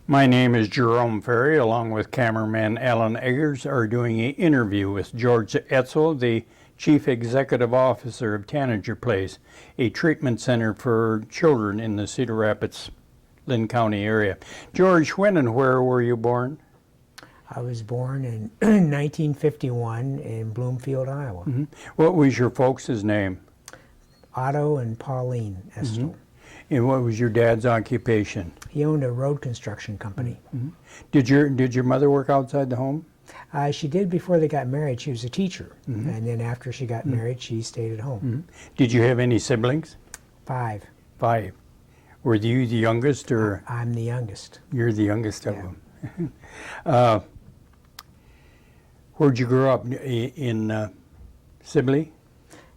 My name is Jerome Ferry, along with cameraman Alan Eggers, are doing an interview with George Estle, the Chief Executive Officer of Tanager Place, a treatment center for children in the Cedar Rapids, Linn County area. George, when and where were you born? I was born in 1951 in Bloomfield, Iowa. Mm-hmm. What was your folks' name? Otto and Pauline Estle. Mm-hmm. And what was your dad's occupation? He owned a road construction company. Mm-hmm. Did your mother work outside the home? She did before they got married. She was a teacher. Mm-hmm. And then after she got married, she stayed at home. Mm-hmm. Did you have any siblings? 5. 5. Were you the youngest, or? I'm the youngest. You're the youngest of them. Where'd you grow up? In Sibley?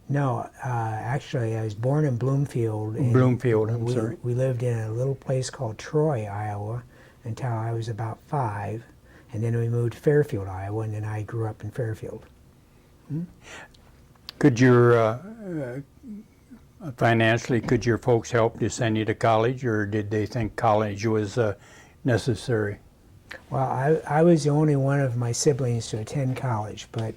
No, actually, I was born in Bloomfield. Bloomfield, I'm sorry. We lived in a little place called Troy, Iowa, until I was about 5. And then we moved to Fairfield, Iowa, and then I grew up in Fairfield. Could your, financially, could your folks help to send you to college, or did they think college was necessary? Well, I was the only one of my siblings to attend college, but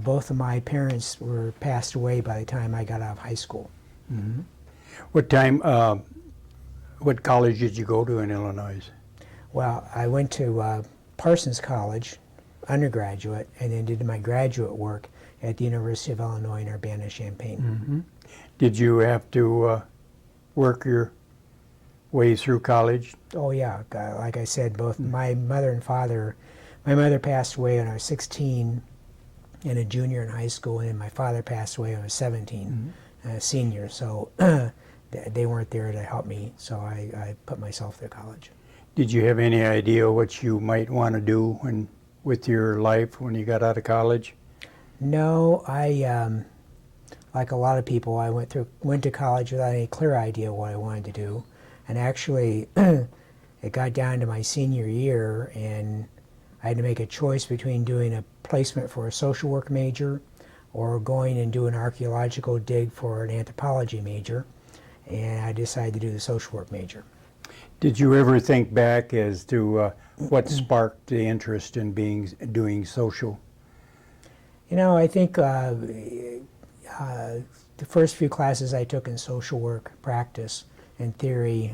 both of my parents were passed away by the time I got out of high school. Mm-hmm. What college did you go to in Illinois? Well, I went to Parsons College, undergraduate, and then did my graduate work at the University of Illinois in Urbana-Champaign. Mm-hmm. Did you have to work your way through college? Oh yeah, like I said, both my mother and father, my mother passed away when I was 16 and a junior in high school, and then my father passed away when I was 17, a senior, so they weren't there to help me, so I put myself through college. Did you have any idea what you might want to do with your life when you got out of college? No, like a lot of people, I went to college without any clear idea what I wanted to do. And actually, it got down to my senior year, and I had to make a choice between doing a placement for a social work major or going and do an archaeological dig for an anthropology major. And I decided to do the social work major. Did you ever think back as to what sparked the interest in doing social? You know, I think the first few classes I took in social work practice and theory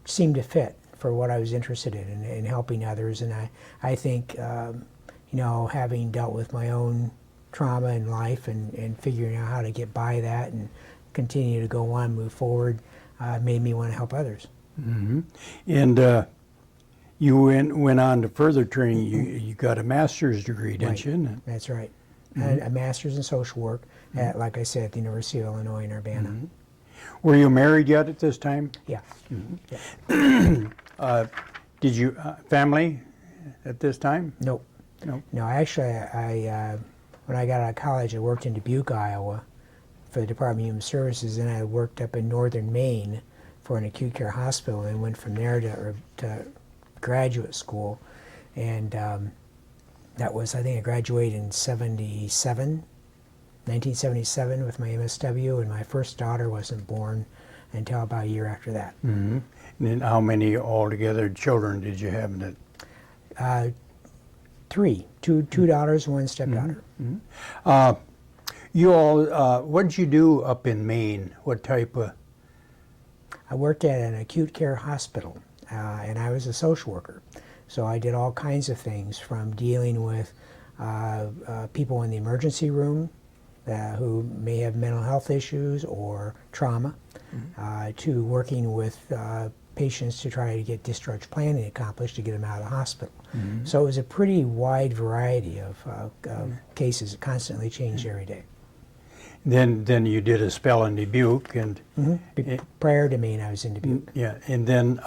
seemed to fit for what I was interested in helping others. And I think, you know, having dealt with my own trauma in life and figuring out how to get by that and continue to go on, move forward, made me want to help others. Mm-hmm. And you went on to further training. You got a master's degree, didn't you? That's right. Mm-hmm. A master's in social work at, like I said, at the University of Illinois in Urbana. Mm-hmm. Were you married yet at this time? Yeah. Mm-hmm. Yeah. Did you family at this time? Nope. Nope. No, actually, when I got out of college, I worked in Dubuque, Iowa, for the Department of Human Services, and I worked up in northern Maine for an acute care hospital, and went from there to graduate school, and that was, I think I graduated in 1977 with my MSW, and my first daughter wasn't born until about a year after that. Mm-hmm. And then how many altogether children did you have in it? 3, two daughters, 1 stepdaughter. Mm-hmm. You all, what did you do up in Maine? What type of? I worked at an acute care hospital, and I was a social worker. So I did all kinds of things, from dealing with people in the emergency room who may have mental health issues or trauma, to working with patients to try to get discharge planning accomplished to get them out of the hospital. Mm-hmm. So it was a pretty wide variety of cases. It constantly changed every day. Then you did a spell in Dubuque, and prior to Maine, I was in Dubuque. Yeah, and then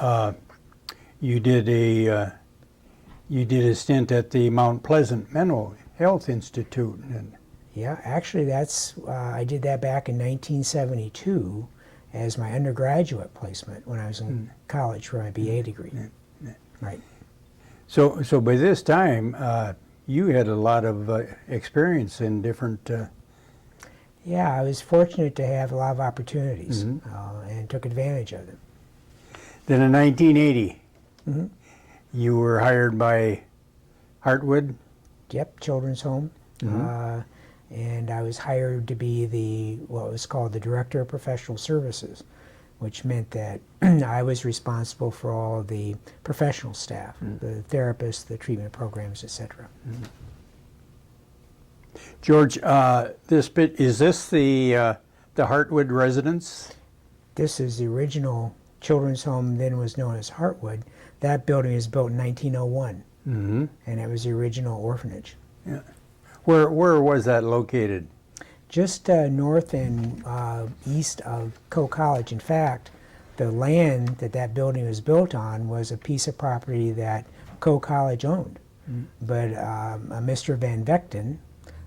you did a stint at the Mount Pleasant Mental Health Institute. And yeah, actually, I did that back in 1972 as my undergraduate placement when I was in college for my BA degree. Right. So by this time, you had a lot of experience in different. Yeah, I was fortunate to have a lot of opportunities and took advantage of them. Then in 1980, you were hired by Heartwood. Yep, children's home. And I was hired to be what was called the Director of Professional Services, which meant that I was responsible for all of the professional staff, the therapists, the treatment programs, etc. George, is this the Heartwood residence? This is the original children's home, then was known as Heartwood. That building was built in 1901, and it was the original orphanage. Yeah. Where was that located? Just north and east of Coe College. In fact, the land that building was built on was a piece of property that Coe College owned. But Mr. Van Vechten,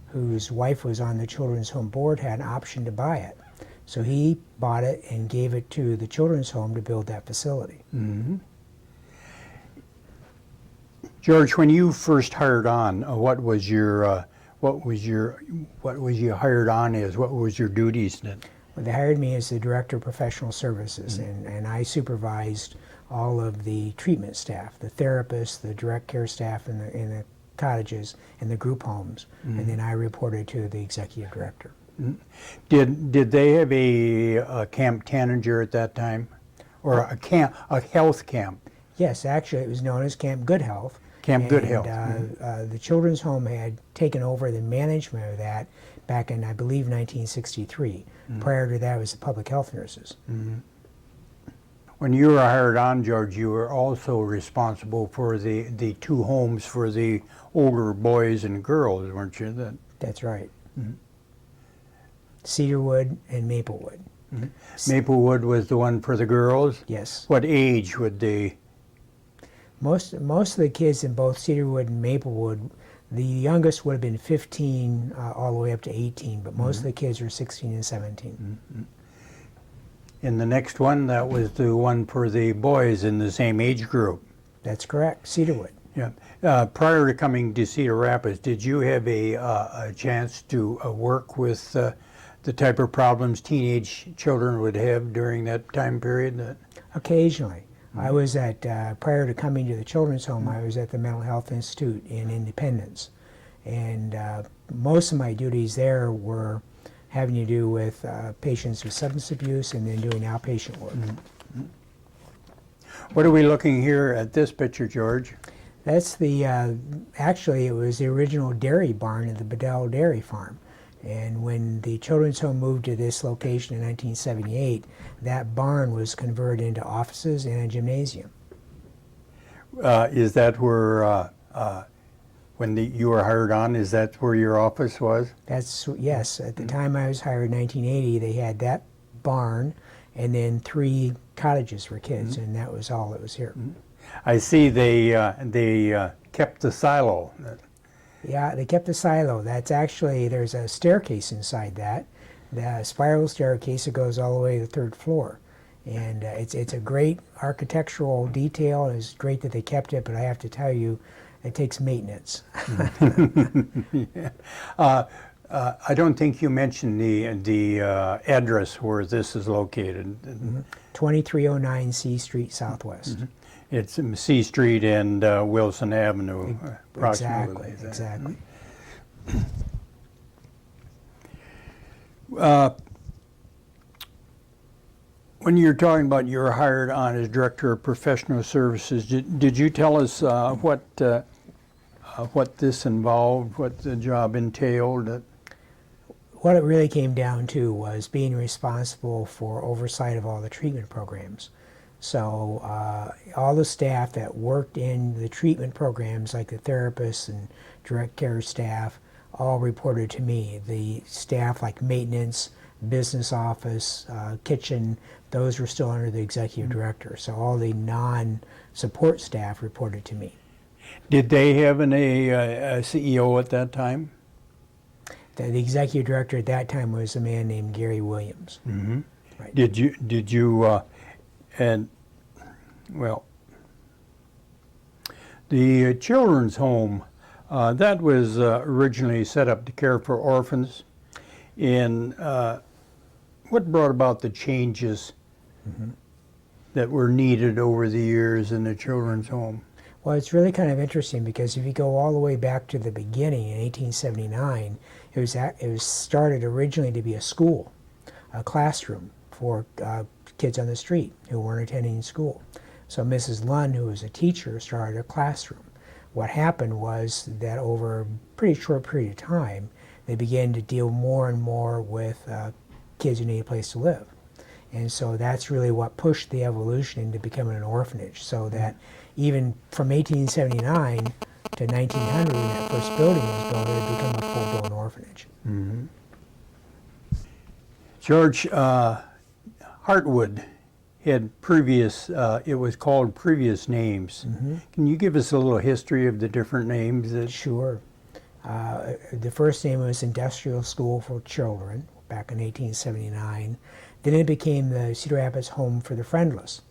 whose wife was on the Children's Home Board, had an option to buy it. So he bought it and gave it to the Children's Home to build that facility. George, when you first hired on, what was you hired on as? What was your duties then? Well, they hired me as the Director of Professional Services, and I supervised all of the treatment staff, the therapists, the direct care staff in the cottages and the group homes, and then I reported to the Executive Director. Did they have a camp tanager at that time, or a health camp? Yes, actually it was known as Camp Good Health. Camp Good Health. The Children's Home had taken over the management of that back in, I believe, 1963. Prior to that, it was the public health nurses. When you were hired on, George, you were also responsible for the two homes for the older boys and girls, weren't you? That's right. Cedarwood and Maplewood. Maplewood was the one for the girls? Yes. What age would they? Most of the kids in both Cedarwood and Maplewood, the youngest would have been 15 all the way up to 18, but most of the kids were 16 and 17. And the next one, that was the one for the boys in the same age group. That's correct, Cedarwood. Yeah. Prior to coming to Cedar Rapids, did you have a chance to work with the type of problems teenage children would have during that time period? Occasionally. I was at, prior to coming to the Children's Home, I was at the Mental Health Institute in Independence. And most of my duties there were having to do with patients with substance abuse and then doing outpatient work. What are we looking here at this picture, George? That's actually it was the original dairy barn at the Bedell Dairy Farm. And when the Children's Home moved to this location in 1978, that barn was converted into offices and a gymnasium. Is that where, when you were hired on, is that where your office was? Yes. At the time I was hired in 1980, they had that barn and then 3 cottages for kids, and that was all that was here. I see they kept the silo. Yeah, they kept the silo. That's actually, there's a staircase inside that, the spiral staircase that goes all the way to the 3rd floor. And it's a great architectural detail. It's great that they kept it, but I have to tell you, it takes maintenance. Yeah. I don't think you mentioned the address where this is located. 2309 C Street Southwest. It's C Street and Wilson Avenue, approximately. Exactly. When you're talking about you were hired on as Director of Professional Services, did you tell us what this involved, what the job entailed? What it really came down to was being responsible for oversight of all the treatment programs. So all the staff that worked in the treatment programs, like the therapists and direct care staff, all reported to me. The staff like maintenance, business office, kitchen, those were still under the executive director. So all the non-support staff reported to me. Did they have a CEO at that time? The executive director at that time was a man named Gary Williams. Right. Did you and well, the children's home that was originally set up to care for orphans. And what brought about the changes that were needed over the years in the children's home? Well, it's really kind of interesting because if you go all the way back to the beginning in 1879, it was started originally to be a school, a classroom for kids on the street who weren't attending school. So Mrs. Linn, who was a teacher, started a classroom. What happened was that over a pretty short period of time, they began to deal more and more with kids who need a place to live. And so that's really what pushed the evolution into becoming an orphanage, so that even from 1879 to 1900, when that first building was built, it had become a full-blown orphanage. Mm-hmm. George, Heartwood had previous, it was called previous names. Mm-hmm. Can you give us a little history of the different names? Sure. The first name was Industrial School for Children back in 1879. Then it became the Cedar Rapids Home for the Friendless,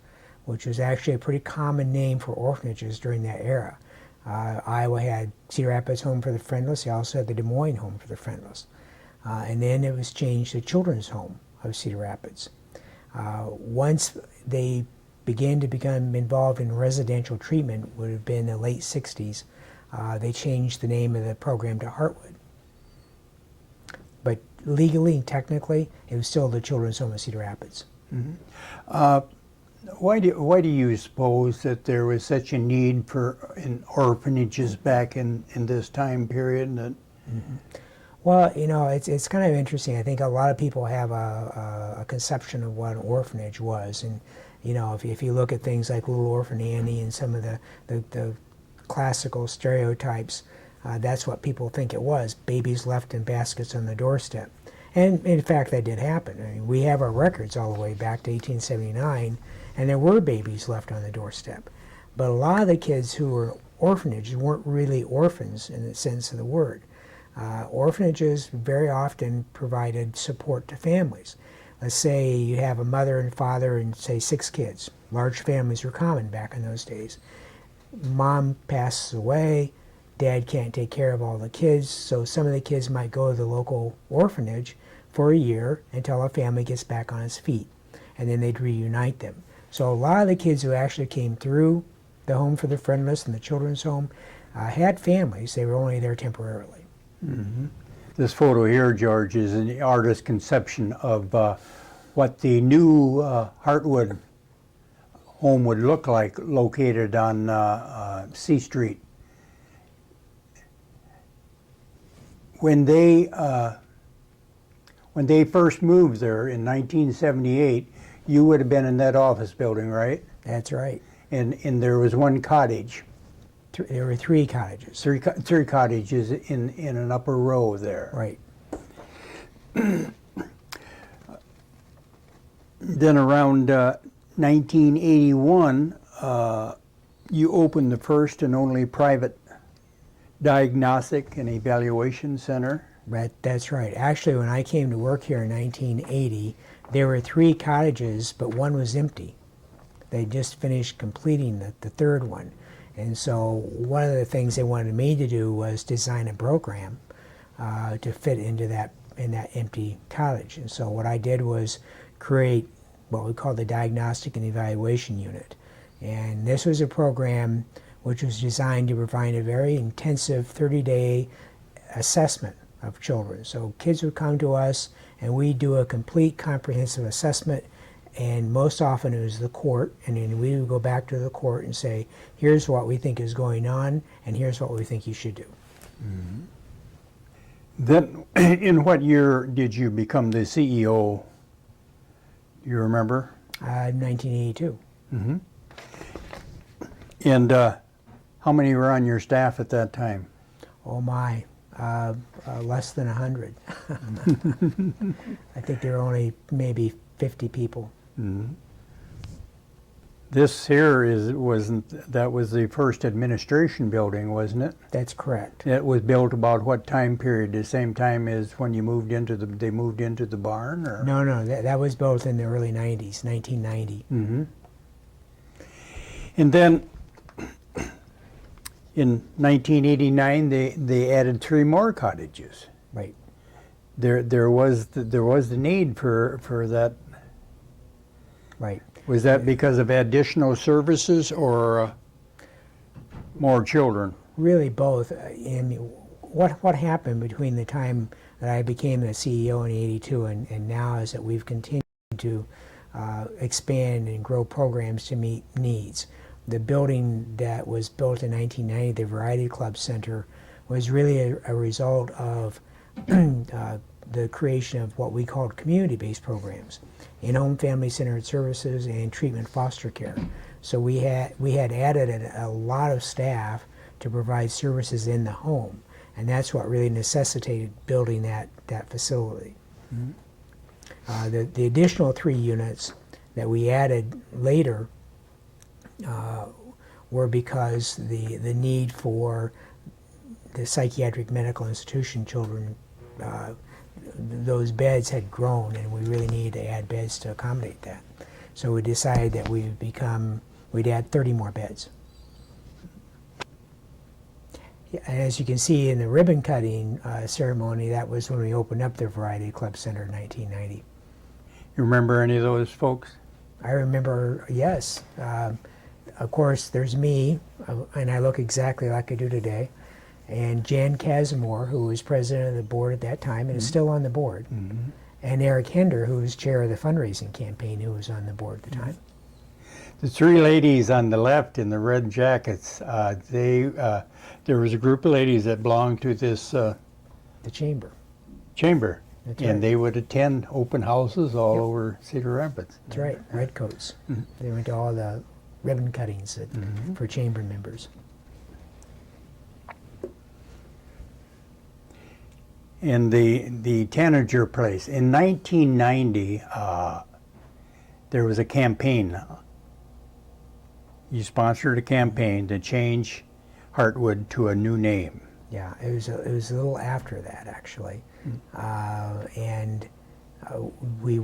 which was actually a pretty common name for orphanages during that era. Iowa had Cedar Rapids Home for the Friendless. They also had the Des Moines Home for the Friendless. And then it was changed to Children's Home of Cedar Rapids. Once they began to become involved in residential treatment, would have been the late 60s, they changed the name of the program to Heartwood. But legally and technically, it was still the Children's Home of Cedar Rapids. Mm-hmm. Why do you suppose that there was such a need in orphanages back in this time period? That Mm-hmm. Well, you know, it's kind of interesting. I think a lot of people have a conception of what an orphanage was, and you know, if you look at things like Little Orphan Annie and some of the classical stereotypes, that's what people think it was: babies left in baskets on the doorstep. And in fact, that did happen. I mean, we have our records all the way back to 1879, and there were babies left on the doorstep. But a lot of the kids who were orphanages weren't really orphans in the sense of the word. Orphanages very often provided support to families. Let's say you have a mother and father and say 6 kids. Large families were common back in those days. Mom passes away, dad can't take care of all the kids, so some of the kids might go to the local orphanage for a year until a family gets back on its feet, and then they'd reunite them. So a lot of the kids who actually came through the Home for the Friendless and the Children's Home had families. They were only there temporarily. Mm-hmm. This photo here, George, is an artist's conception of what the new Heartwood home would look like, located on C Street. When they first moved there in 1978, you would have been in that office building, right? That's right. And there was one cottage. There were 3 cottages. Three cottages in an upper row there. Right. Then around 1981, you opened the first and only private diagnostic and evaluation center. That's right. Actually, when I came to work here in 1980, there were 3 cottages, but one was empty. They just finished completing the third one. And so one of the things they wanted me to do was design a program to fit into that empty cottage. And so what I did was create what we call the Diagnostic and Evaluation Unit. And this was a program which was designed to provide a very intensive 30-day assessment of children. So kids would come to us and we do a complete comprehensive assessment, and most often it was the court, and then we would go back to the court and say, here's what we think is going on, and here's what we think you should do. Mm-hmm. Then, in what year did you become the CEO? Do you remember? 1982. Mm-hmm. And how many were on your staff at that time? Oh my, less than 100. I think there were only maybe 50 people. Mm-hmm. This here was the first administration building, wasn't it? That's correct. It was built about what time period? The same time as when you moved into they moved into the barn, or? No, that was built in the early 90s, 1990. Mm-hmm. And then in 1989, they added 3 more cottages. Right. There was the need for that. Right. Was that because of additional services or more children? Really both. And what happened between the time that I became the CEO in '82 and now is that we've continued to expand and grow programs to meet needs. The building that was built in 1990, the Variety Club Center, was really a result of the creation of what we called community-based programs, in-home family-centered services and treatment foster care. So we had added a lot of staff to provide services in the home, and that's what really necessitated building that facility. Mm-hmm. The additional 3 units that we added later were because the need for the psychiatric medical institution children, those beds had grown, and we really needed to add beds to accommodate that. So we decided that we'd add 30 more beds. And as you can see in the ribbon cutting ceremony, that was when we opened up the Variety Club Center in 1990. You remember any of those folks? I remember, yes. Of course, there's me, and I look exactly like I do today, and Jan Casimir, who was president of the board at that time and is still on the board, and Eric Hender, who was chair of the fundraising campaign, who was on the board at the time. The 3 ladies on the left in the red jackets, there was a group of ladies that belonged to this The chamber. chamber. That's And right. they would attend open houses all over Cedar Rapids. That's right, redcoats. They went to all the ribbon cuttings for chamber members. In the Tanager place, in 1990, there was a campaign. You sponsored a campaign to change Heartwood to a new name. Yeah, it was a little after that, actually. We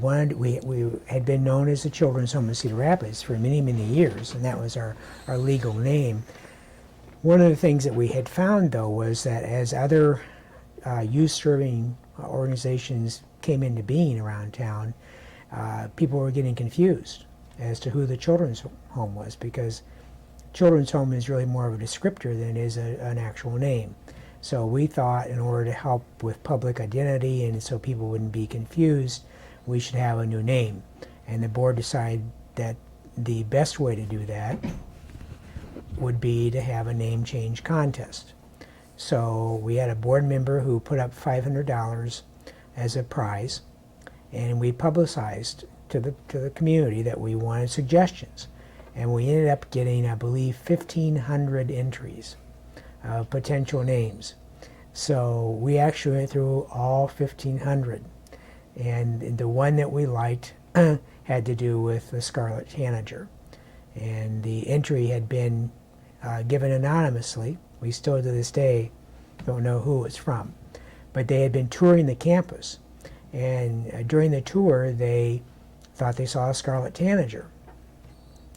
had been known as the Children's Home in Cedar Rapids for many, many years, and that was our legal name. One of the things that we had found, though, was that as other youth-serving organizations came into being around town, people were getting confused as to who the Children's Home was, because Children's Home is really more of a descriptor than it is an actual name. So we thought, in order to help with public identity and so people wouldn't be confused, we should have a new name. And the board decided that the best way to do that would be to have a name change contest. So we had a board member who put up $500 as a prize, and we publicized to the community that we wanted suggestions. And we ended up getting, I believe, 1,500 entries of potential names. So we actually went through all 1,500. And the one that we liked had to do with the Scarlet Tanager. And the entry had been given anonymously. We still to this day don't know who it's from. But they had been touring the campus. And during the tour, they thought they saw a Scarlet Tanager.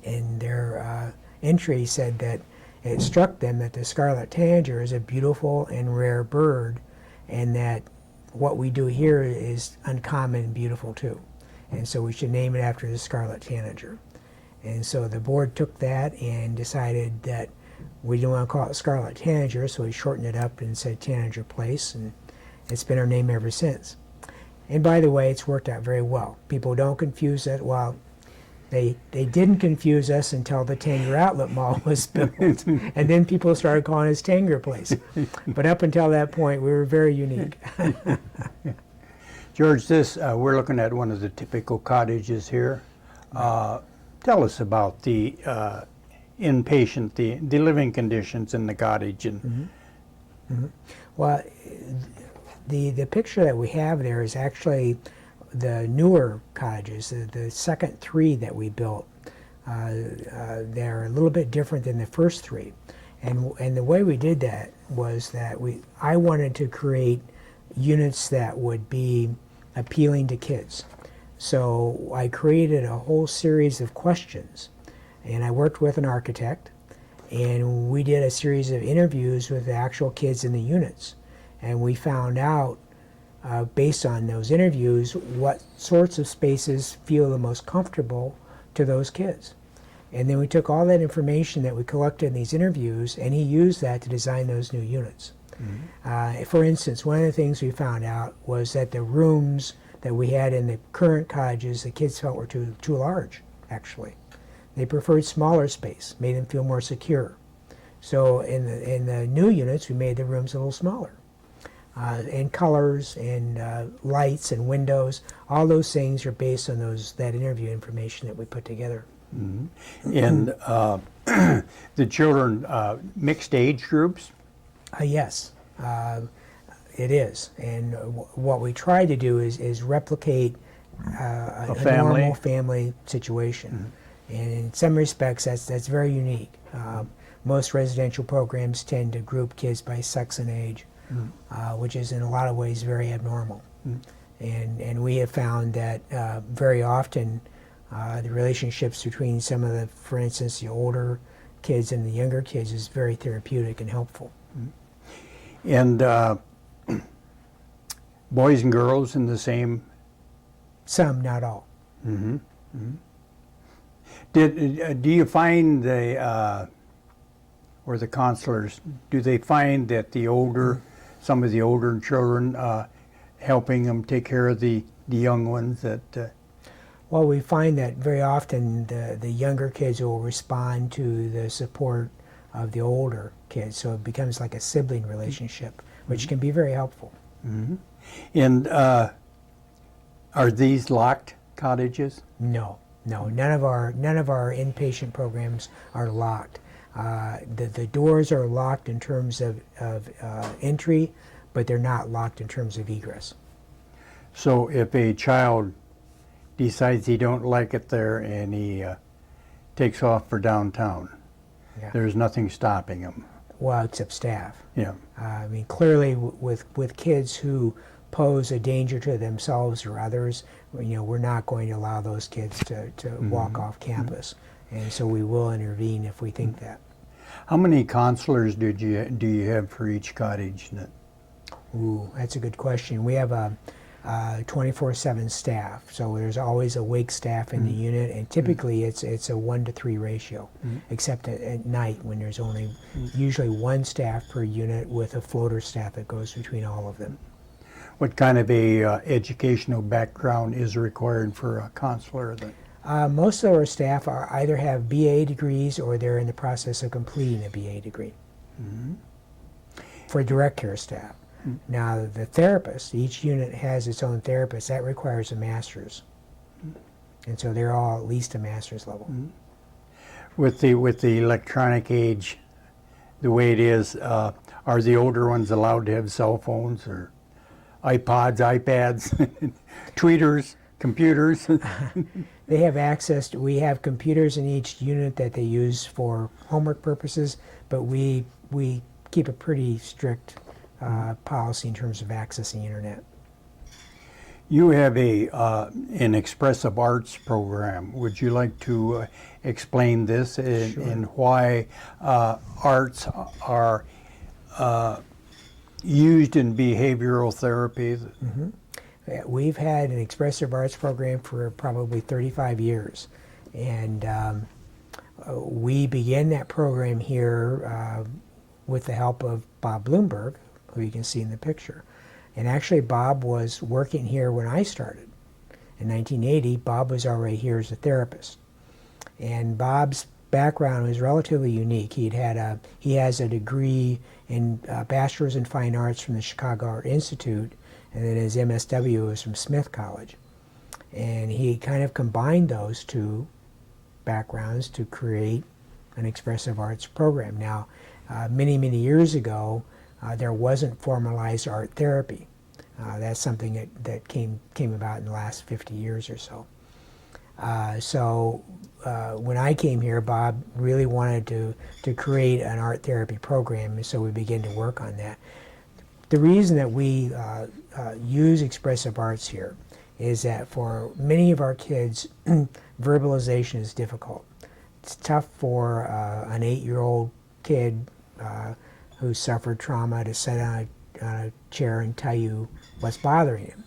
And their entry said that it struck them that the Scarlet Tanager is a beautiful and rare bird, and that what we do here is uncommon and beautiful too. And so we should name it after the Scarlet Tanager. And so the board took that and decided that we didn't want to call it Scarlet Tanager, so we shortened it up and said Tanager Place, and it's been our name ever since. And by the way, it's worked out very well. People don't confuse it. Well, they didn't confuse us until the Tanger Outlet Mall was built, and then people started calling us Tanger Place. But up until that point, we were very unique. George, we're looking at one of the typical cottages here. Tell us about the inpatient, the living conditions in the cottage. And Well, the picture that we have there is actually the newer cottages, the second 3 that we built. They're a little bit different than the first 3. And the way we did that was that I wanted to create units that would be appealing to kids. So I created a whole series of questions, and I worked with an architect, and we did a series of interviews with the actual kids in the units. And we found out, based on those interviews, what sorts of spaces feel the most comfortable to those kids. And then we took all that information that we collected in these interviews, and he used that to design those new units. For instance, one of the things we found out was that the rooms that we had in the current cottages, the kids felt were too large, actually. They preferred smaller space, made them feel more secure. So in the new units, we made the rooms a little smaller. And colors and lights and windows, all those things are based on that interview information that we put together. And the children, mixed age groups? Yes, it is. And what we try to do is replicate a normal family situation. And in some respects, that's very unique. Most residential programs tend to group kids by sex and age, which is in a lot of ways very abnormal. And we have found that very often the relationships between some of the, for instance, the older kids and the younger kids is very therapeutic and helpful. And boys and girls in the same? Some, not all. Do you find or the counselors, do they find that some of the older children, helping them take care of the young ones that? Well, we find that very often the younger kids will respond to the support of the older kids, so it becomes like a sibling relationship, which can be very helpful. And are these locked cottages? No, none of our inpatient programs are locked. The doors are locked in terms of entry, but they're not locked in terms of egress. So if a child decides he don't like it there and he takes off for downtown, there's nothing stopping him? Well, except staff. Yeah. I mean, clearly with kids who pose a danger to themselves or others, we're not going to allow those kids to walk off campus. And so we will intervene if we think that. How many counselors do you have for each cottage? Ooh, that's a good question. We have a 24/7 staff, so there's always a wake staff in the unit, and typically it's a 1-to-3 ratio, except at night when there's only usually one staff per unit with a floater staff that goes between all of them. What kind of a educational background is required for a counselor then? Most of our staff either have BA degrees or they're in the process of completing a BA degree for direct care staff. Now, the therapist, each unit has its own therapist. That requires a master's. And so they're all at least a master's level. With the electronic age, the way it is, are the older ones allowed to have cell phones or iPods, iPads, tweeters, computers? They have access to, we have computers in each unit that they use for homework purposes, but we keep a pretty strict policy in terms of accessing the internet. You have an expressive arts program. Would you like to explain this and why arts are used in behavioral therapy? We've had an expressive arts program for probably 35 years, and we began that program here with the help of Bob Bloomberg, who you can see in the picture. And actually Bob was working here when I started. In 1980, Bob was already here as a therapist. And Bob's background was relatively unique. He has a degree in Bachelor's in Fine Arts from the Chicago Art Institute, and then his MSW was from Smith College. And he kind of combined those two backgrounds to create an expressive arts program. Now, many, many years ago, there wasn't formalized art therapy. That's something that came about in the last 50 years or so. So when I came here, Bob really wanted to create an art therapy program, so we began to work on that. The reason that we use expressive arts here is that for many of our kids, verbalization is difficult. It's tough for an 8-year-old kid who suffered trauma to sit on a chair and tell you what's bothering him.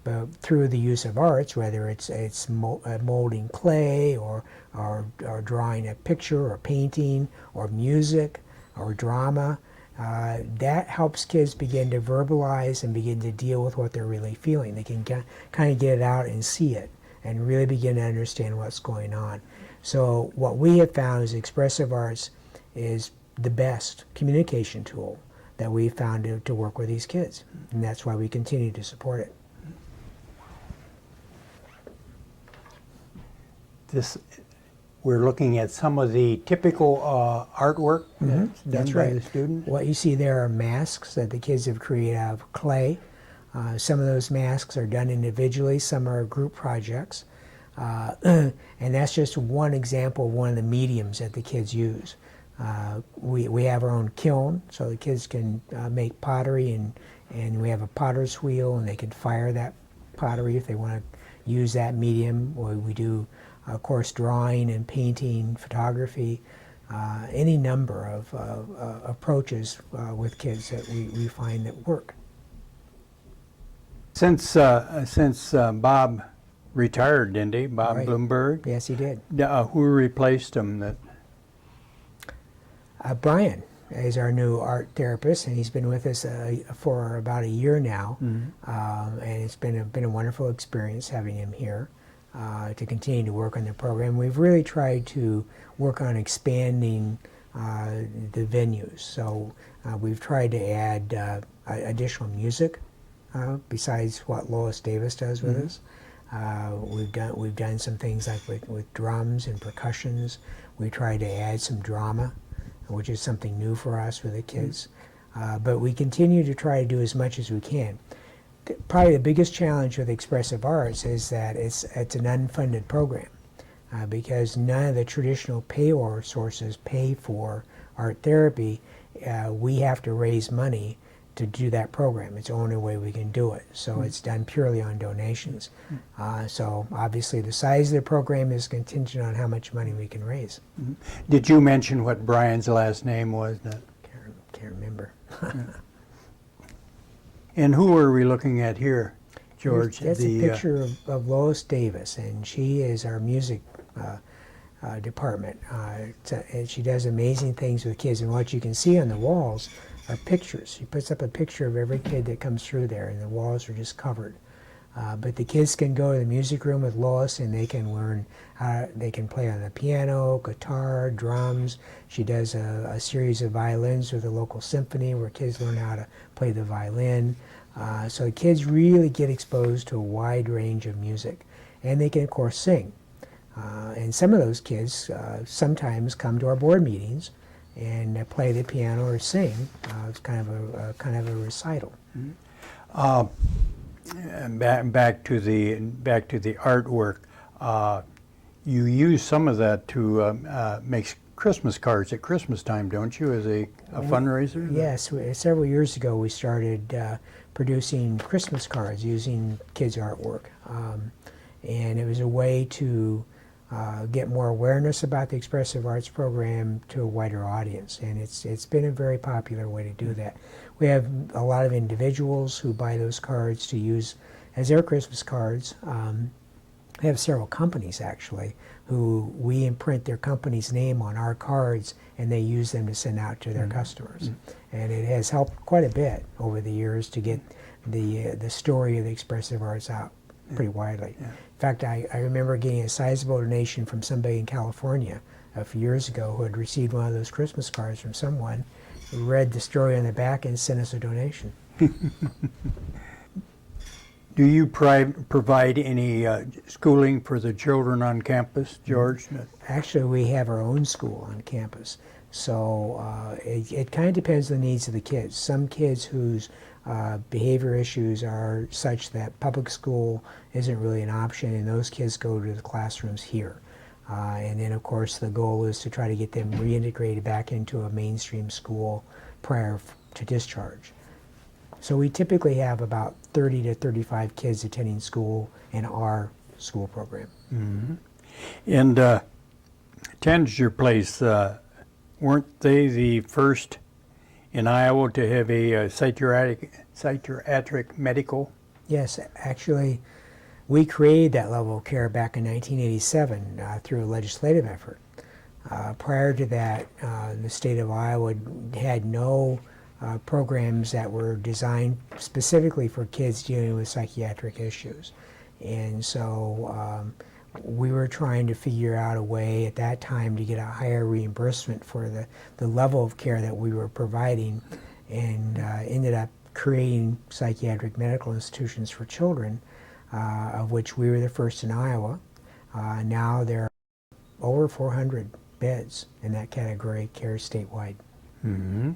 But through the use of arts, whether it's molding clay or drawing a picture or painting or music or drama, that helps kids begin to verbalize and begin to deal with what they're really feeling. They can kind of get it out and see it and really begin to understand what's going on. So what we have found is expressive arts is the best communication tool that we've found to work with these kids. And that's why we continue to support it. We're looking at some of the typical artwork that's done by the students. What you see there are masks that the kids have created out of clay. Some of those masks are done individually, some are group projects. And that's just one example of one of the mediums that the kids use. We have our own kiln, so the kids can make pottery, and we have a potter's wheel, and they can fire that pottery if they want to use that medium. We do, of course, drawing and painting, photography, any number of approaches with kids that we find that work. Since Bob retired, didn't he? Bob Right. Bloomberg? Yes, he did. Who replaced him? Brian is our new art therapist, and he's been with us for about a year now. And it's been a wonderful experience having him here to continue to work on the program. We've really tried to work on expanding the venues. So we've tried to add additional music besides what Lois Davis does with us. We've done some things like with drums and percussions. We tried to add some drama, which is something new for us with the kids. But we continue to try to do as much as we can. Probably the biggest challenge with expressive arts is that it's an unfunded program because none of the traditional payor sources pay for art therapy. We have to raise money to do that program. It's the only way we can do it. So it's done purely on donations. So obviously the size of the program is contingent on how much money we can raise. Did you mention what Brian's last name was? Can't remember. And who are we looking at here, George? That's a picture of Lois Davis, and she is our music department. And she does amazing things with kids, and what you can see on the walls are pictures. She puts up a picture of every kid that comes through there, and the walls are just covered. But the kids can go to the music room with Lois, and they can learn they can play on the piano, guitar, drums. She does a series of violins with a local symphony where kids learn how to play the violin. So the kids really get exposed to a wide range of music. And they can, of course, sing. And some of those kids sometimes come to our board meetings and play the piano or sing. It's kind of a recital. And back to the artwork. You use some of that to make Christmas cards at Christmas time, don't you, as a fundraiser? Yes, several years ago we started producing Christmas cards using kids' artwork. And it was a way to get more awareness about the expressive arts program to a wider audience. And it's been a very popular way to do that. We have a lot of individuals who buy those cards to use as their Christmas cards. We have several companies, actually, who we imprint their company's name on our cards, and they use them to send out to their customers. And it has helped quite a bit over the years to get the story of the expressive arts out pretty widely. In fact, I remember getting a sizable donation from somebody in California a few years ago who had received one of those Christmas cards from someone who read the story on the back and sent us a donation. Do you provide any schooling for the children on campus, George? Actually, we have our own school on campus. So it kind of depends on the needs of the kids. Some kids whose behavior issues are such that public school isn't really an option, and those kids go to the classrooms here. And then, of course, the goal is to try to get them reintegrated back into a mainstream school prior to discharge. So we typically have about 30 to 35 kids attending school in our school program. And Tanager Place, weren't they the first in Iowa to have a psychiatric medical Yes, actually, we created that level of care back in 1987 through a legislative effort. Prior to that, the state of Iowa had no programs that were designed specifically for kids dealing with psychiatric issues. And so we were trying to figure out a way at that time to get a higher reimbursement for the level of care that we were providing, and ended up creating psychiatric medical institutions for children, of which we were the first in Iowa. Now there are over 400 beds in that category of care statewide. Mm-hmm.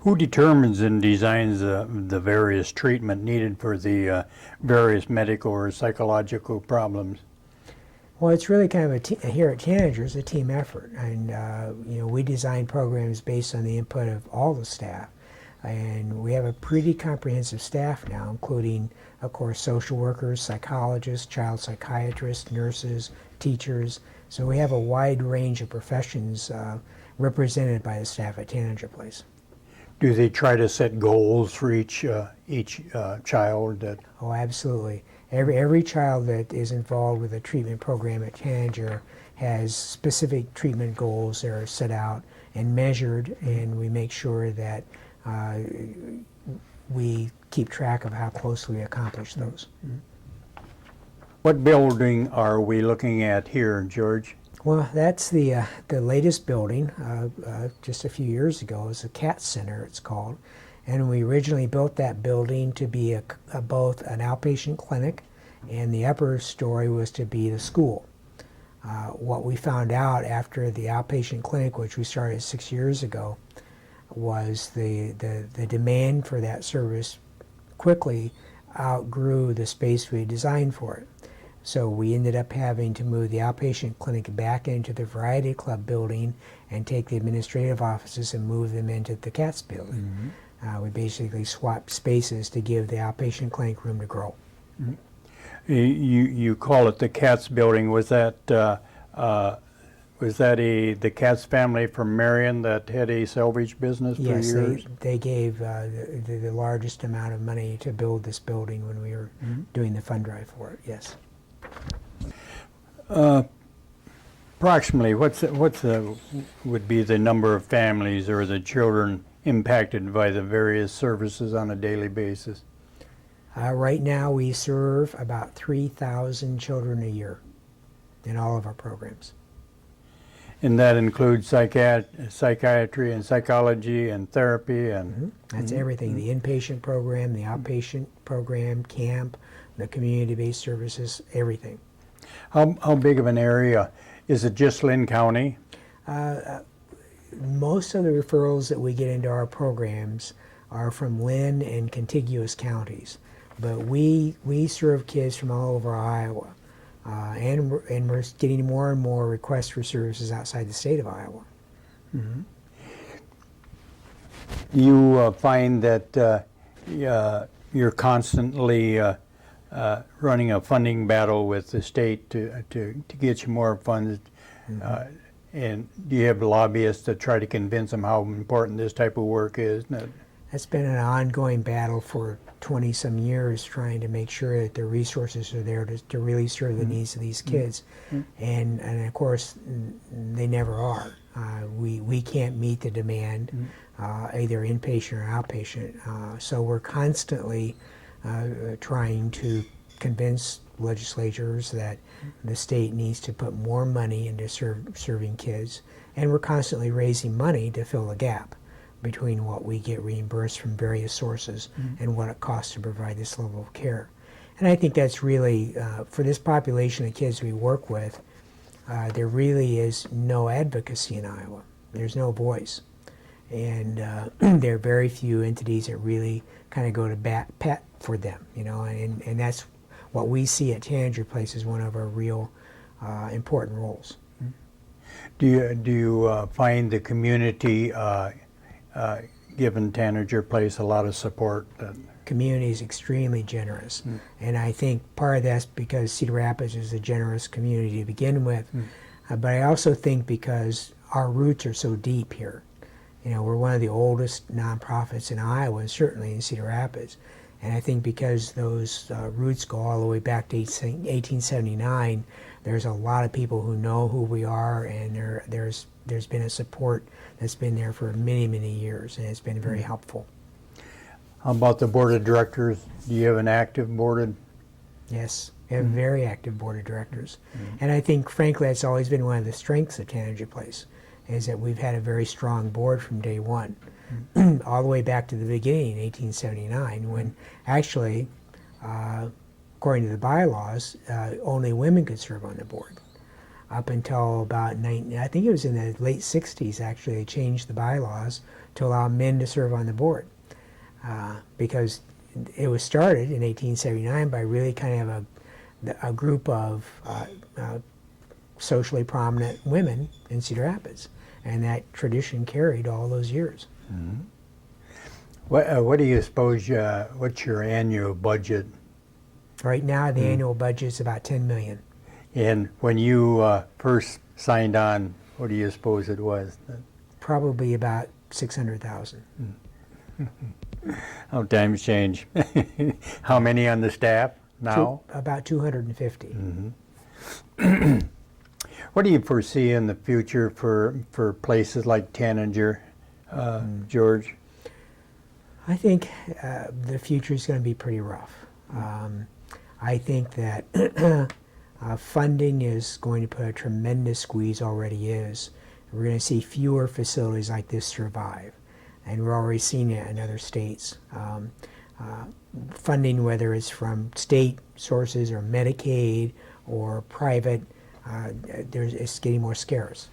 Who determines and designs the various treatment needed for the various medical or psychological problems? Well, it's really kind of here at Tanagers, a team effort, and we design programs based on the input of all the staff, and we have a pretty comprehensive staff now, including, of course, social workers, psychologists, child psychiatrists, nurses, teachers. So we have a wide range of professions represented by the staff at Tanager Place. Do they try to set goals for each child? Oh, absolutely. Every child that is involved with a treatment program at Tanager has specific treatment goals that are set out and measured, and we make sure that we keep track of how closely we accomplish those. What building are we looking at here, George? Well, that's the latest building, just a few years ago. It's a CAT Center, it's called. And we originally built that building to be both an outpatient clinic, and the upper story was to be the school. What we found out after the outpatient clinic, which we started 6 years ago, was the demand for that service quickly outgrew the space we had designed for it. So we ended up having to move the outpatient clinic back into the Variety Club building and take the administrative offices and move them into the CATS building. Mm-hmm. We basically swapped spaces to give the outpatient clinic room to grow. Mm-hmm. You call it the CATS building. Was that the CATS family from Marion that had a salvage business for years? Yes, they gave the largest amount of money to build this building when we were doing the fund drive for it, yes. Approximately, would be the number of families or the children impacted by the various services on a daily basis? Right now we serve about 3,000 children a year in all of our programs. And that includes psychiatry and psychology and therapy and... That's everything, the inpatient program, the outpatient program, camp, the community-based services, everything. How big of an area? Is it just Linn County? Most of the referrals that we get into our programs are from Linn and contiguous counties, but we serve kids from all over Iowa, and we're getting more and more requests for services outside the state of Iowa. Mm-hmm. You find that you're constantly running a funding battle with the state to get you more funds, and do you have lobbyists to try to convince them how important this type of work is? That's been an ongoing battle for 20-some years, trying to make sure that the resources are there to really serve the needs of these kids, and of course they never are. We can't meet the demand, either inpatient or outpatient, so we're constantly trying to convince legislatures that the state needs to put more money into serving kids, and we're constantly raising money to fill the gap between what we get reimbursed from various sources and what it costs to provide this level of care. And I think that's really, for this population of kids we work with, there really is no advocacy in Iowa. There's no voice. And there are very few entities that really kind of go to bat for them, and that's what we see at Tanager Place as one of our real important roles. Do you find the community given Tanager Place a lot of support? Community is extremely generous, and I think part of that's because Cedar Rapids is a generous community to begin with, but I also think because our roots are so deep here. We're one of the oldest nonprofits in Iowa, and certainly in Cedar Rapids, And I think because those roots go all the way back to 1879, there's a lot of people who know who we are, and there's been a support that's been there for many, many years, and it's been very helpful. How about the board of directors? Do you have an active board of? Yes, we have a very active board of directors. And I think, frankly, that's always been one of the strengths of Tanager Place, is that we've had a very strong board from day one, all the way back to the beginning in 1879, when actually, according to the bylaws, only women could serve on the board. Up until about, I think it was in the late 60s, actually, they changed the bylaws to allow men to serve on the board. Because it was started in 1879 by really kind of a group of socially prominent women in Cedar Rapids, and that tradition carried all those years. Mm-hmm. What do you suppose? What's your annual budget? Right now, the annual budget is about $10 million. And when you first signed on, what do you suppose it was? Probably about $600,000. How times change. How many on the staff now? About 250. Mm-hmm. What do you foresee in the future for places like Tanager, George? I think the future is going to be pretty rough. I think that funding is going to put a tremendous squeeze, already is. We're going to see fewer facilities like this survive, and we're already seeing it in other states. Funding, whether it's from state sources or Medicaid or private, it's getting more scarce.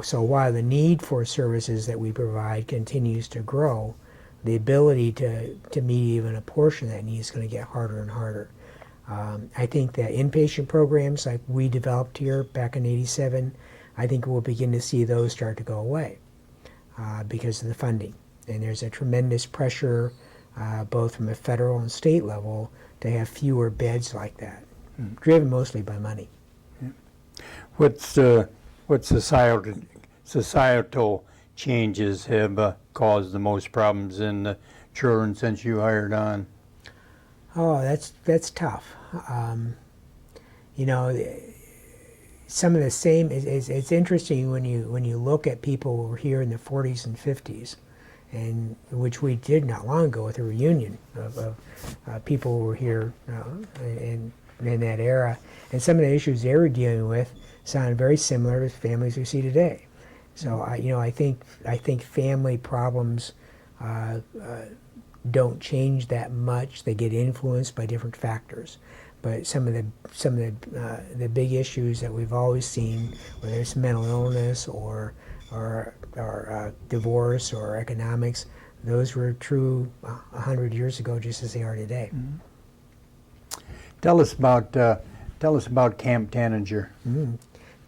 So while the need for services that we provide continues to grow, the ability to meet even a portion of that need is going to get harder and harder. I think that inpatient programs like we developed here back in '87, I think we'll begin to see those start to go away because of the funding. And there's a tremendous pressure both from a federal and state level to have fewer beds like that, driven mostly by money. Yeah. What societal changes have caused the most problems in the children since you hired on? Oh, that's tough. You know, some of the same. It's interesting when you look at people who were here in the 40s and 50s, and which we did not long ago with a reunion of people who were here in that era, and some of the issues they were dealing with sound very similar to families we see today. So I think family problems don't change that much. They get influenced by different factors. But some of the big issues that we've always seen, whether it's mental illness or divorce or economics, those were true 100 years ago, just as they are today. Mm-hmm. Tell us about Camp Tanager. Mm-hmm.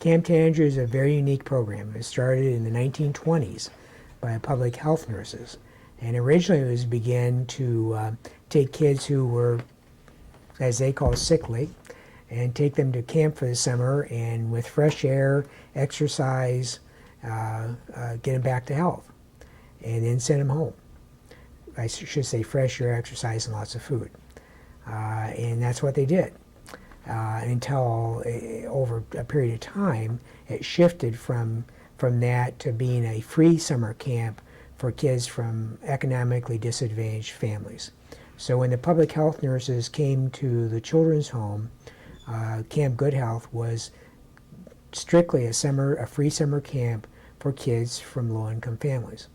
Camp Tanager is a very unique program. It started in the 1920s by public health nurses, and originally it was began to take kids who were, as they call, sickly, and take them to camp for the summer, and with fresh air, exercise, get them back to health, and then send them home. I should say fresh air, exercise, and lots of food. And that's what they did. Until over a period of time, it shifted from that to being a free summer camp for kids from economically disadvantaged families. So when the public health nurses came to the children's home, Camp Good Health was strictly a free summer camp for kids from low-income families.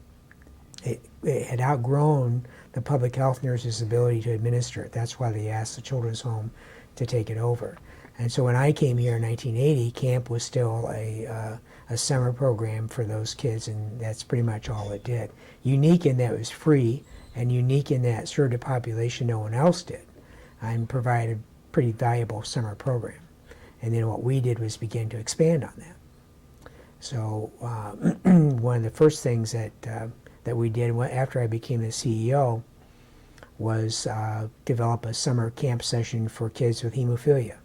It had outgrown the public health nurses' ability to administer it. That's why they asked the children's home to take it over. And so when I came here in 1980, camp was still a summer program for those kids, and that's pretty much all it did. Unique in that it was free, and unique in that it served a population no one else did, and provided a pretty valuable summer program. And then what we did was begin to expand on that. So one of the first things that we did after I became the CEO was develop a summer camp session for kids with hemophilia.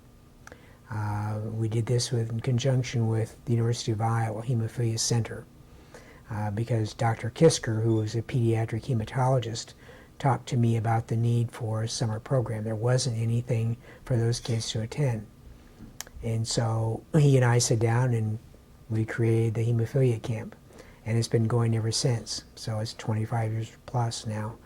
We did this in conjunction with the University of Iowa Hemophilia Center because Dr. Kisker, who was a pediatric hematologist, talked to me about the need for a summer program. There wasn't anything for those kids to attend. And so he and I sat down and we created the hemophilia camp. And it's been going ever since. So it's 25 years plus now.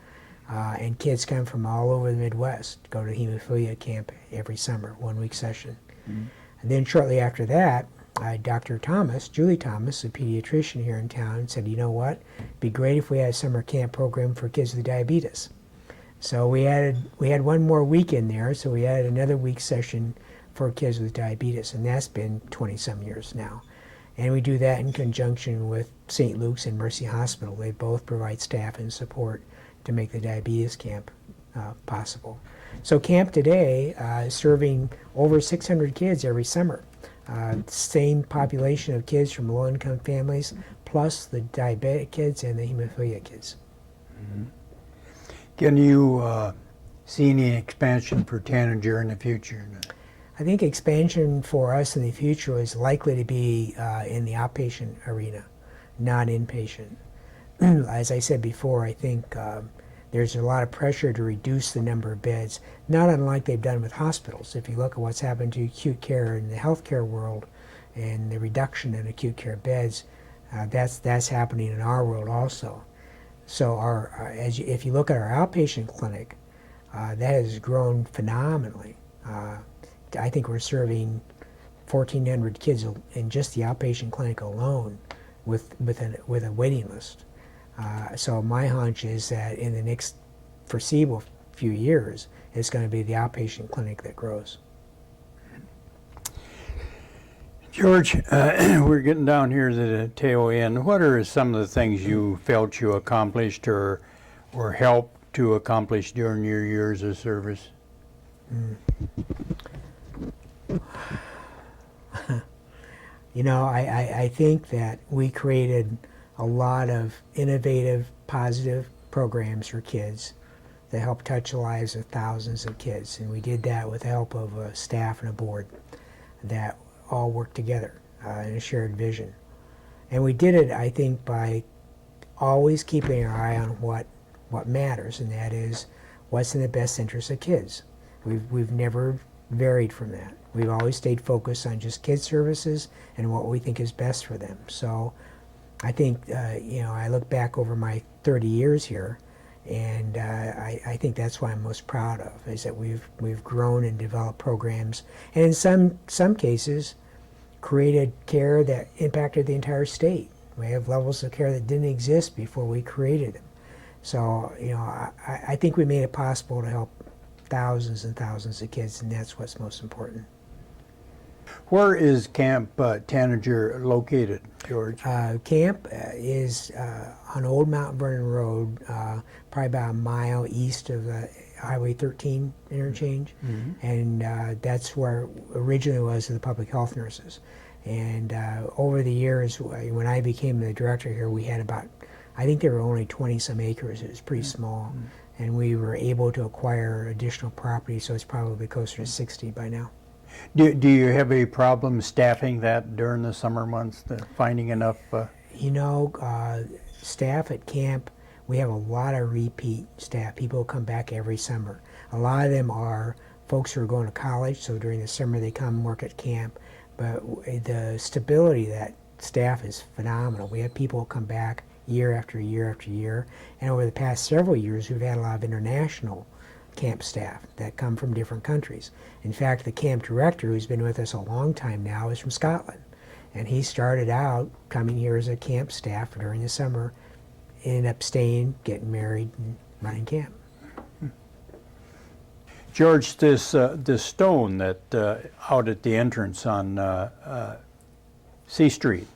And kids come from all over the Midwest, go to hemophilia camp every summer, 1 week session. Mm-hmm. And then shortly after that, Dr. Thomas, Julie Thomas, a pediatrician here in town, said, you know what, it'd be great if we had a summer camp program for kids with diabetes. So we had one more week in there, so we added another week session for kids with diabetes, and that's been 20-some years now. And we do that in conjunction with St. Luke's and Mercy Hospital. They both provide staff and support to make the diabetes camp possible. So Camp Today is serving over 600 kids every summer. Same population of kids from low-income families, plus the diabetic kids and the hemophilia kids. Mm-hmm. Can you see any expansion for Tanager in the future? I think expansion for us in the future is likely to be in the outpatient arena, not inpatient. As I said before, I think there's a lot of pressure to reduce the number of beds, not unlike they've done with hospitals. If you look at what's happened to acute care in the healthcare world and the reduction in acute care beds, that's happening in our world also. So if you look at our outpatient clinic, that has grown phenomenally. I think we're serving 1,400 kids in just the outpatient clinic alone with a waiting list. So my hunch is that in the next foreseeable few years, it's going to be the outpatient clinic that grows. George, we're getting down here to the tail end. What are some of the things you felt you accomplished or helped to accomplish during your years of service? You know, I think that we created a lot of innovative, positive programs for kids that help touch the lives of thousands of kids. And we did that with the help of a staff and a board that all worked together in a shared vision. And we did it, I think, by always keeping our eye on what matters, and that is what's in the best interest of kids. We've never varied from that. We've always stayed focused on just kid services and what we think is best for them. So I think, I look back over my 30 years here, and I think that's what I'm most proud of, is that we've grown and developed programs, and in some cases, created care that impacted the entire state. We have levels of care that didn't exist before we created them. So, I think we made it possible to help thousands and thousands of kids, and that's what's most important. Where is Camp Tanager located, George? Camp is on Old Mount Vernon Road, probably about a mile east of the Highway 13 interchange, and that's where originally was the public health nurses. And over the years, when I became the director here, we had about, I think there were only 20-some acres. It was pretty small, and we were able to acquire additional property, so it's probably closer to 60 by now. Do you have a problem staffing that during the summer months, finding enough? Staff at camp, we have a lot of repeat staff, people who come back every summer. A lot of them are folks who are going to college, so during the summer they come and work at camp. But the stability of that staff is phenomenal. We have people who come back year after year after year, and over the past several years we've had a lot of international camp staff that come from different countries. In fact, the camp director, who's been with us a long time now, is from Scotland. And he started out coming here as a camp staff during the summer, ended up staying, getting married, and running camp. George, this stone that out at the entrance on C Street,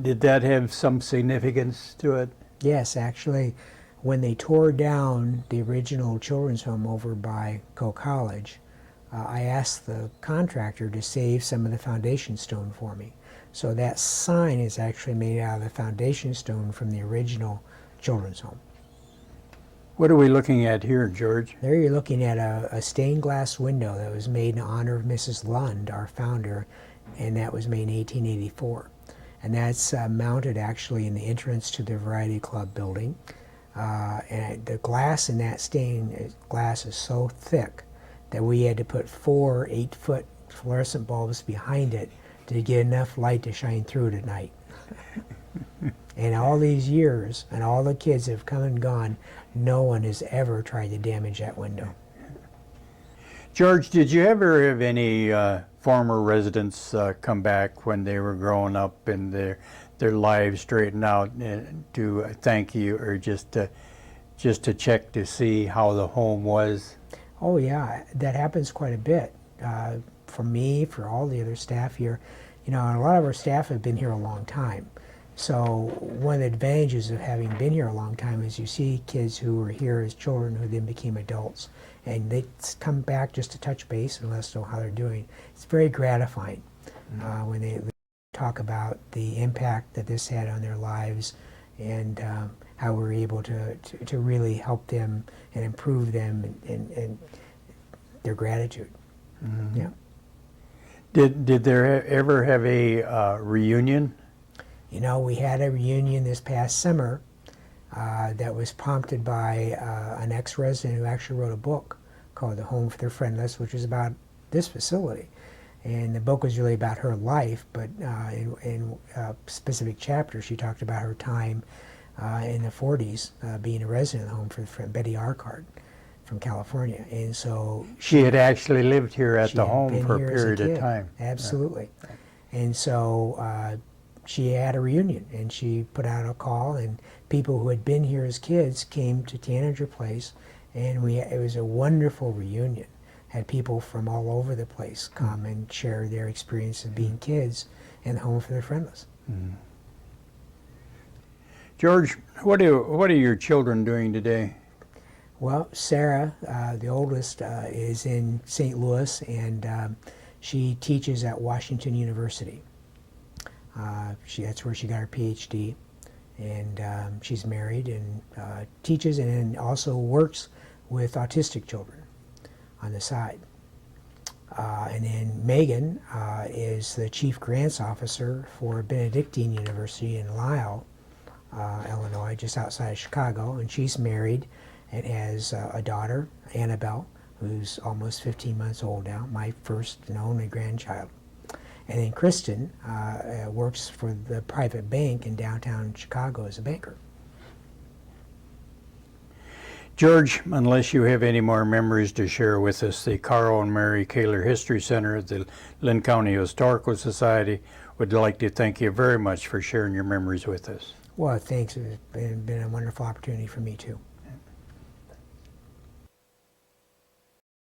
did that have some significance to it? Yes, actually, when they tore down the original children's home over by Coe College, I asked the contractor to save some of the foundation stone for me. So that sign is actually made out of the foundation stone from the original children's home. What are we looking at here, George? There you're looking at a stained glass window that was made in honor of Mrs. Lund, our founder, and that was made in 1884. And that's mounted actually in the entrance to the Variety Club building. And the glass in that stained glass is so thick that we had to put 4 8-foot fluorescent bulbs behind it to get enough light to shine through it at night. And all these years, and all the kids have come and gone, no one has ever tried to damage that window. George, did you ever have any former residents come back when they were growing up and their lives straightened out to thank you, or just to check to see how the home was? Oh yeah, that happens quite a bit. For me, for all the other staff here, you know, a lot of our staff have been here a long time. So one of the advantages of having been here a long time is you see kids who were here as children who then became adults, and they come back just to touch base and let us know how they're doing. It's very gratifying when they talk about the impact that this had on their lives, and how we're able to really help them and improve them, and their gratitude. Mm-hmm. Yeah. Did there ever have a reunion? You know, we had a reunion this past summer that was prompted by an ex-resident who actually wrote a book called The Home for the Friendless, which was about this facility. And the book was really about her life, but in specific chapters she talked about her time in the 40s being a resident of the Home for the Friendless, Betty Arcard from California. And so she had actually lived here at the home for a here period as a of kid. time. Absolutely. And so she had a reunion, and she put out a call, and people who had been here as kids came to Tanager Place, and it was a wonderful reunion. Had people from all over the place come and share their experience of being kids in the Home for the Friendless. Mm. George, what are your children doing today? Well, Sarah, the oldest, is in St. Louis, and she teaches at Washington University. That's where she got her PhD, and she's married and teaches, and then also works with autistic children on the side. And then Megan is the Chief Grants Officer for Benedictine University in Lisle, Illinois, just outside of Chicago, and she's married and has a daughter, Annabelle, who's almost 15 months old now, my first and only grandchild. And then Kristen works for the private bank in downtown Chicago as a banker. George, unless you have any more memories to share with us, the Carl and Mary Kaler History Center at the Linn County Historical Society would like to thank you very much for sharing your memories with us. Well, thanks. It's been a wonderful opportunity for me too.